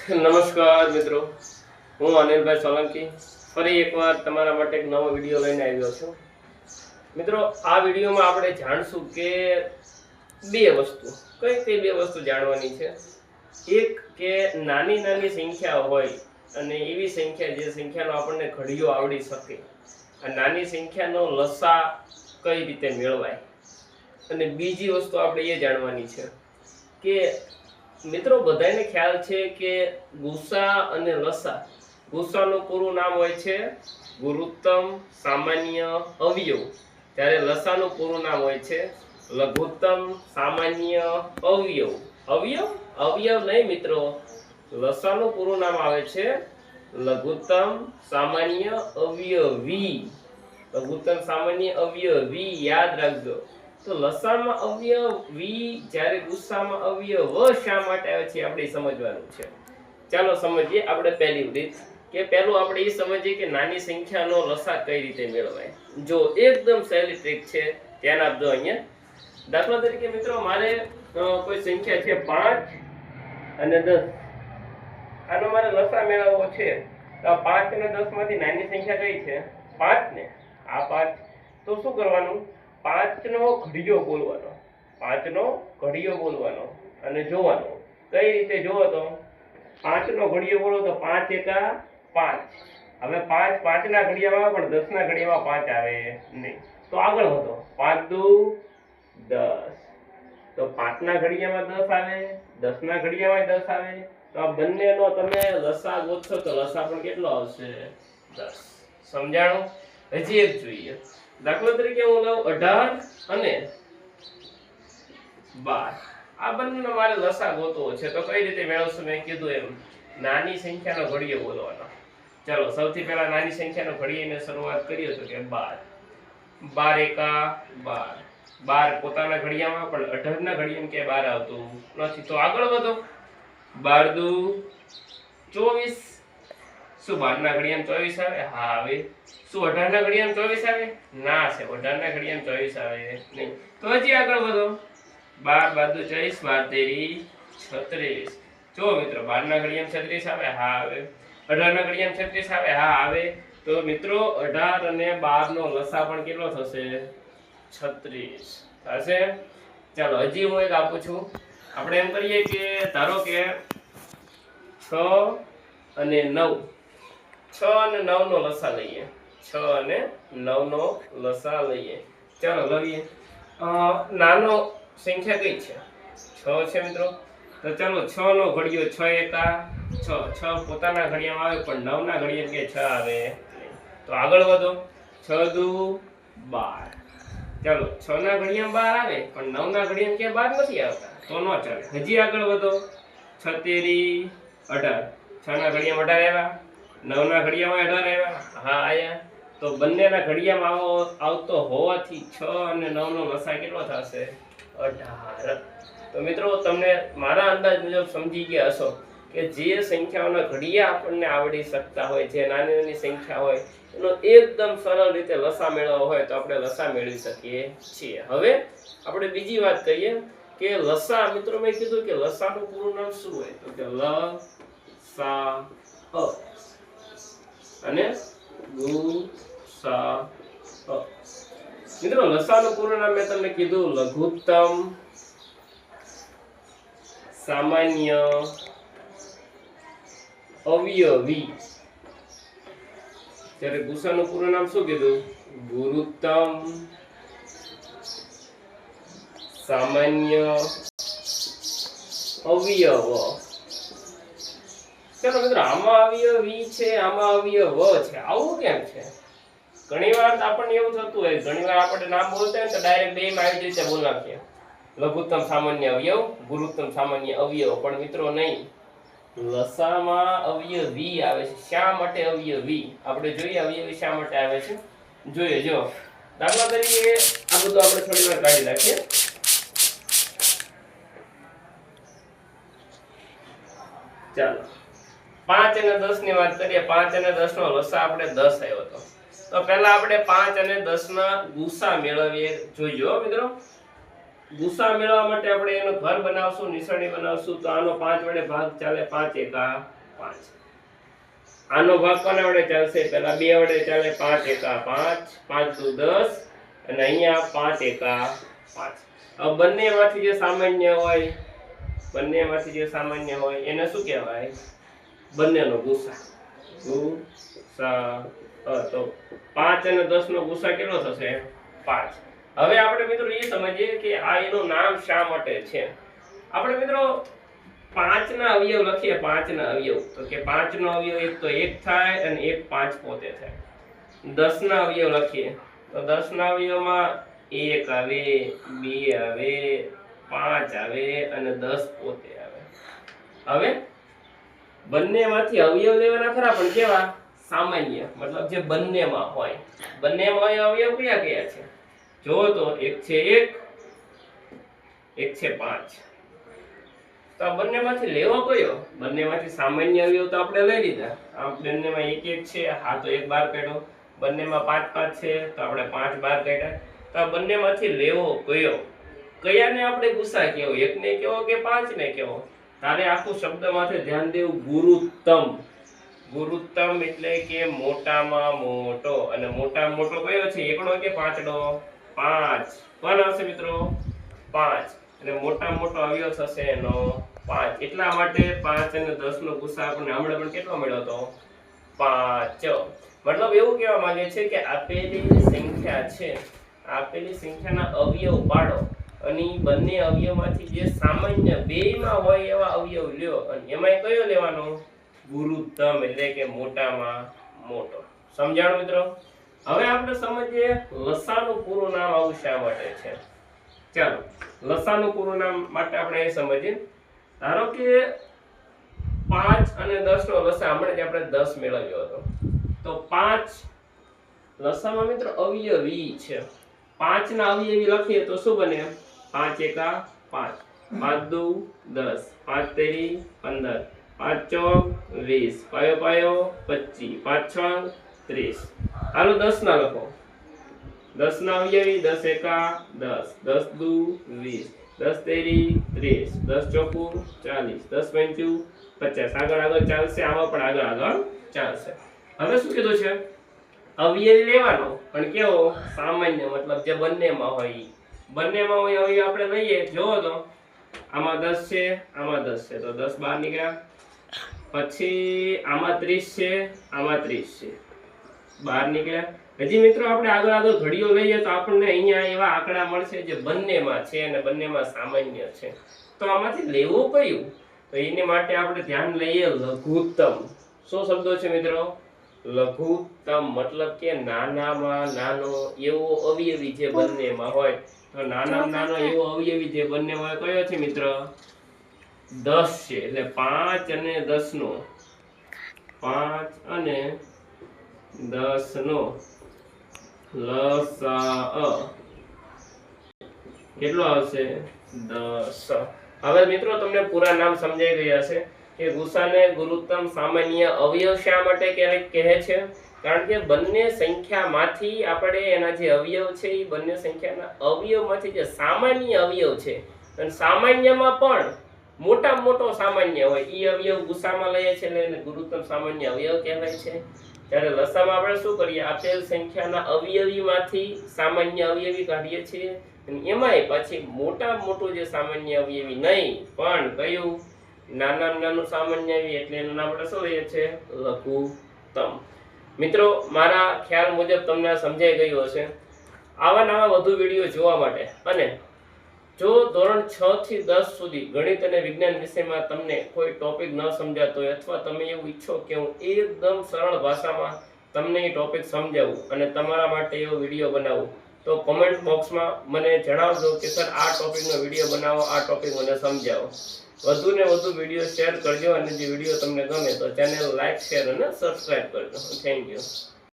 નમસ્કાર મિત્રો, હું અનિલભાઈ સોલંકી ફરી એકવાર તમારા માટે એક નવો વિડીયો લઈને આવ્યો છું. મિત્રો, આ વિડીયોમાં આપણે જાણશું કે બે વસ્તુ. કઈ કઈ બે વસ્તુ જાણવાની છે? એક કે નાની નાની સંખ્યા હોય અને એવી સંખ્યા જે સંખ્યાનો આપણને ઘડીયો આવડી શકે, આ નાની સંખ્યાનો લસા કઈ રીતે મેળવાય. અને બીજી વસ્તુ આપણે એ જાણવાની છે કે મિત્રો, બધાને ખ્યાલ છે કે ગુસા અને લસા. ગુસાનું પૂરું નામ હોય છે ગુરુત્તમ સામાન્ય અવયવ, જ્યારે લસાનું પૂરું નામ હોય છે લઘુત્તમ સામાન્ય અવયવ. અવયવ અવયવ નહીં મિત્રો, લસાનું પૂરું નામ આવે છે લઘુત્તમ સામાન્ય અવયવી. લઘુત્તમ સામાન્ય અવયવી યાદ રાખજો. તો લસામાં અવયવ વી, જ્યારે ગુસ્સામાં અવયવ શા માટે આવે છે આપણે સમજવાનું છે. ચાલો સમજીએ આપણે પહેલી રીત કે પહેલું આપણે એ સમજીએ કે નાની સંખ્યાનો લસા કઈ રીતે મેળવાય. જો એકદમ સહેલી ટ્રીક છે, ધ્યાન આપજો. અહીંયા દાખલા તરીકે મિત્રો, મારે કોઈ સંખ્યા છે 5 અને 10. આનો મારે લસા મેળવવો છે. તો 5 અને 10 માંથી નાની સંખ્યા કઈ છે? 5 ને. આ 5. તો શું કરવાનું? 5 નો ઘડિયો બોલવાનો. 5 નો ઘડિયો બોલવાનો અને જોવાનો. કઈ રીતે જોવો? તો 5 નો ઘડિયો બોલો તો 5 એકા 5. હવે 5 5 ના ઘડિયામાં પણ 10 ના ઘડિયામાં 5 આવે નહીં. તો આગળ વધો. 5 દુ 10. તો 5 ના ઘડિયામાં 10 આવે, 10 ના ઘડિયામાં 10 આવે. તો આ બંનેનો તમે લસા ગોતશો તો લસા પણ કેટલો આવશે? 10. સમજાણું? હજી એક જોઈએ. દાખલા તરીકે હું લઉં 18 અને 12. આ બંનેનો મારે લસા ગોતવો છે. તો કઈ રીતે મેળવશું? મેં કીધું એમ, નાની સંખ્યાનો ઘડિયો બોલવાનો. ચાલો સૌથી પહેલા નાની સંખ્યાનો ઘડિયાની શરૂઆત કરીએ તો કે 12. 12 એકા 12. 12 પોતાના ઘડિયામાં, પણ 18 ના ઘડિયામાં કે 12 આવતું નથી. તો આગળ વધો. 12 દુ 24. શું 12 ના ઘડિયામાં 24 આવે? હા આવે. શું 18 ના ઘડિયામાં 24 આવે? ના છે, 18 ના ઘડિયામાં 24 આવે નહીં. તો હજી આગળ વધો. 12 બાદુ 24, 12 તેરી 36. જો મિત્રો, 12 ના ઘડિયામાં 36 આવે? હા આવે. 18 ના ઘડિયામાં 36 આવે? હા આવે. તો મિત્રો 18 અને 12 નો લસા પણ કેટલો થશે? 36 થશે. ચાલો હજી હું એક આપું છું. આપણે એમ કરીએ કે ધારો કે 6 અને 9. 6 અને 9 નો લસા લઈએ. 6 અને 9 નો લસા લઈએ. ચાલો લઈએ. નાનો સંખ્યા કઈ છે? 6 છે મિત્રો. તો ચાલો 6 નો ઘડિયો 6 એકા 6. 6 પોતાના ઘડિયામાં આવે, પણ 9 ના ઘડિયામાં કે 6 આવે. તો આગળ વધો. 6 દુ 12. ચાલો 6 ના ઘડિયામાં 12 આવે, પણ 9 ના ઘડિયામાં કે 12 નથી આવતા. તો ન ચાલે. હજી આગળ વધો. 6 તેરી 18. 6 ના ઘડિયામાં 18 આવ્યા, 9 ના ઘડિયામાં 18 આવ્યા. હા આયા. તો બંનેના ઘડિયામાં આવતો હોવાથી 6 અને 9 નો લસા કેટલો થશે? 18. તો મિત્રો, તમને મારા અંદાજ મુજબ સમજી ગયા હશો કે જે સંખ્યાઓના ઘડિયા આપણને આવડી શકતા હોય, જે નાની નાની સંખ્યા હોય, એનો એકદમ સરળ રીતે લસા મેળવવો હોય તો આપણે લસા મેળવી શકીએ છીએ. હવે આપણે બીજી વાત કહીએ કે લસા. મિત્રો, મેં કીધું કે લસાનું પૂરું નામ શું હોય? તો કે લસા અને ગુસા. મિત્રો, લસાનું પૂરું નામ મેં તમને કીધું લઘુત્તમ સામાન્ય અવયવી. ત્યારે ગુસાનું પૂરું નામ શું કીધું? ગુરુત્તમ સામાન્ય અવયવ. ચાલો મિત્રો, આમાં અવયવી છે, આમાં અવયવ છે. આવું કેમ છે? ઘણી વાર આપણને એવું થતું હોય, ઘણી વાર આપણે નામ બોલતા હોય તો ડાયરેક્ટ બે માં આવી રીતે બોલ નાખીએ, લઘુત્તમ સામાન્ય અવયવ, ગુરુત્તમ સામાન્ય અવયવ. પણ મિત્રો નહીં, લસામાં અવયવી આવે છે. શા માટે અવયવી? આપણે જોઈએ અવયવી શા માટે આવે છે. જોઈએ. જો દાખલા તરીકે આ બધું આપણે થોડી વાર કાઢી નાખીએ. ચાલો 5 અને 10 ની વાત કરીએ. 5 અને 10 નો લસા આપણે 10 આવ્યો હતો. તો પહેલા આપણે 5 અને 10 ના ગુસા મેળવીએ. જોઈજો મિત્રો, ગુસા મેળવવા માટે આપણે એનો ઘર બનાવશું, નિશાની બનાવશું. તો આનો 5 વડે ભાગ ચાલે, 5 એકા 5. આનો ભાગ કોના વડે ચાલશે? પહેલા 2 વડે ચાલે, 5 એકા 5, 5 દુ 10, અને અહીંયા 5 એકા 5. હવે બંનેમાંથી જે સામાન્ય હોય એને શું કહેવાય? બંનેનો ગુસા. ગુસા. તો 5 અને 10 નો ગુસા કેટલો થશે? 5. હવે આપણે મિત્રો એ સમજીએ કે આ એનું નામ શા માટે છે. આપણે મિત્રો 5 ના અવયવ લખીએ. 5 ના અવયવ તો કે 5 નો અવયવ એક તો 1 થાય અને એક 5 પોતે થાય. 10 ના અવયવ લખીએ તો 10 ના અવયવમાં 1 આવે, 2 આવે, 5 આવે અને 10 પોતે આવે. હવે બંનેમાંથી અવયવ લેવાના ખરા, પણ કેવા? સામાન્ય, મતલબ જે બંનેમાં હોય. બંનેમાં અવયવ કયા કયા છે? જો તો એક છે 1, એક છે 5. તો આ બંનેમાંથી લેવો કયો? બંનેમાંથી સામાન્ય અવયવ તો આપણે લઈ લીધા. આ બંનેમાં 1 1 છે, હા તો 1 બહાર કાઢ્યો. બંનેમાં 5 5 છે તો આપણે 5 બહાર કાઢ્યા. તો આ બંનેમાંથી લેવો કયો? કયાને આપણે ગુસા કહેવો? 1 ને કહેવો કે 5 ને કહેવો? તારે આખું શબ્દમાંથી ધ્યાન દેવું. ગુરુત્તમ. ગુરુત્તમ એટલે કે મોટામાં મોટો. અને મોટામાં મોટો કયો છે? 1નો કે 5નો? 5. કોણ આવશે મિત્રો? 5. અને મોટામાં મોટો અવયવ થશે એનો 5. એટલા માટે 5 અને 10 નો ગુસા આપણને હમણાં પણ કેટલો મળ્યો હતો? 5. મતલબ એવું કહેવા માંગે છે કે આપેલી સંખ્યા છે, આપેલી સંખ્યાના અવયવ પાડો અને બંને અવયવમાંથી જે સામાન્ય બેયમાં હોય એવા અવયવ લ્યો, અને એમાં કયો લેવાનો? ગુરુત્તમ એટલે કે મોટામાં મોટો. સમજાણું મિત્રો? હવે આપણે સમજીએ લસાનું પૂરું નામ આવું શા માટે છે. ચાલો લસાનું પૂરું નામ માટે આપણે એ સમજીએ. ધારો કે 5 અને 10 નો લસા હમણાં જ આપણે 10 મેળવ્યો હતો. તો 5 લસામાં મિત્રો અવયવી છે. 5 ના અવયવી લખીએ તો શું બને? 5 એકા 5, 5 દુ 10, 5 તેરી 15, 5 ચોક 20, પાયો પાયો 25, 5 છંગ 30. હાલો 10 ના લખો. 10 ના અવયવી 10 એકા 10, 10 દુ 20, 10 તેરી 30, 10 ચોકું 40, 10 પંચું 50. આગળ ચાલશે, આમાં પણ આગળ ચાલશે. હવે શું કીધું છે? અવયવ લેવાનો, પણ કેવો? સામાન્ય, મતલબ જે બંનેમાં હોય. બંનેમાં હોય અવયવ આપણે લઈએ. જોવો તો આમાં 10 છે, આમાં 10 છે, તો 10 બહાર નીકળ્યા. પછી આમાં 30 છે, આમાં 30 છે, બહાર નીકળ્યા. હજી મિત્રો આપણે આગળ ઘડીઓ લઈએ તો આપણને અહીંયા એવા આંકડા મળશે જે બંનેમાં છે અને બંનેમાં સામાન્ય છે. તો આમાંથી લેવું કયું? તો એની માટે આપણે ધ્યાન લઈએ લઘુત્તમ. શું શબ્દો છે મિત્રો? લઘુત્તમ મતલબ કે નાનામાં નાનો એવો અવયવી જે બંનેમાં હોય. તો નાનામાં નાનો એવો અવયવી જે બંનેમાં હોય કયો છે મિત્ર? 10 છે. એટલે 5 અને 10 નો, 5 અને 10 નો લસા કેટલો આવશે? 10. હવે મિત્રો તમને પૂરા નામ સમજાઈ ગયા છે કે ગુસાને ગુરુત્તમ સામાન્ય અવયવ શા માટે કહે છે? કારણ કે બંને સંખ્યામાંથી આપણે એના જે અવયવ છે એ બંને સંખ્યાના અવયવમાંથી જે સામાન્ય અવયવ છે, અને સામાન્યમાં પણ મોટામાં મોટો સામાન્ય હોય એ અવયવ ગુસામાં લઈએ છે એટલે એને ગુરુત્તમ સામાન્ય અવયવ કહેવાય છે. ત્યારે લસામાં આપણે શું કરીએ? આપેલ સંખ્યાના અવયવીમાંથી સામાન્ય અવયવી કાઢીએ છીએ, અને એમાંય પછી મોટામાં મોટું જે સામાન્ય અવયવી નહીં પણ કયું? નાનામાં નાનું સામાન્ય અવયવી, એટલે એનું નામ આપણે શું લઈએ છીએ? લઘુત્તમ. મિત્રો મારા ખ્યાલ મુજબ તમને સમજાઈ ગયું હશે. આવા નવા વધુ વિડીયો જોવા માટે અને જો ધોરણ 6 થી 10 સુધી ગણિત અને વિજ્ઞાન વિષયમાં તમને કોઈ ટોપિક ન સમજાતો હોય અથવા તમે એવું ઈચ્છો કે હું એકદમ સરળ ભાષામાં તમને એ ટોપિક સમજાવું અને તમારા માટે એવો વિડીયો બનાવું, તો કોમેન્ટ બોક્સમાં મને જણાવજો કે સર આ ટોપિકનો વિડીયો બનાવો, આ ટોપિક મને સમજાવો. વધુ ને વધુ વિડીયો શેર કરજો અને જે વિડીયો તમને ગમે તો ચેનલ લાઈક, શેર અને સબસ્ક્રાઇબ કરજો. Thank you.